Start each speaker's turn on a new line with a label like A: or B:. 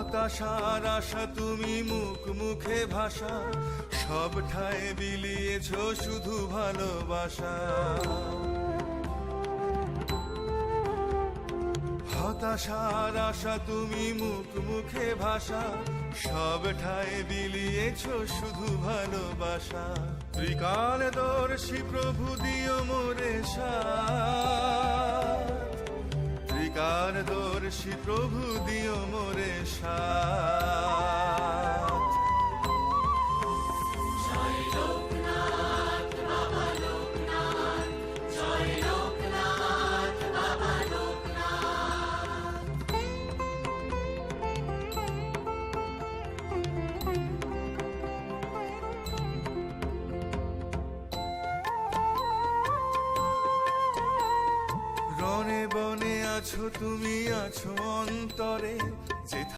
A: হতাশার আশা তুমি মুখ মুখে ভাষা, সব ঠায় বিলিয়েছ শুধু ভালোবাসা। হতাশার আশা তুমি মুখ মুখে ভাষা, সব ঠায় বিলিয়েছ শুধু ভালোবাসা। ত্রিকালদর্শী প্রভু দিও মোরে সাথ, ত্রিকালদর্শী প্রভু দিও মোরে সাথ।
B: জয় লোকনাথ বাবা লোকনাথ, জয় লোকনাথ বাবা লোকনাথ।
A: রণে বনে আছো তুমি, আছো অন্তরে, যে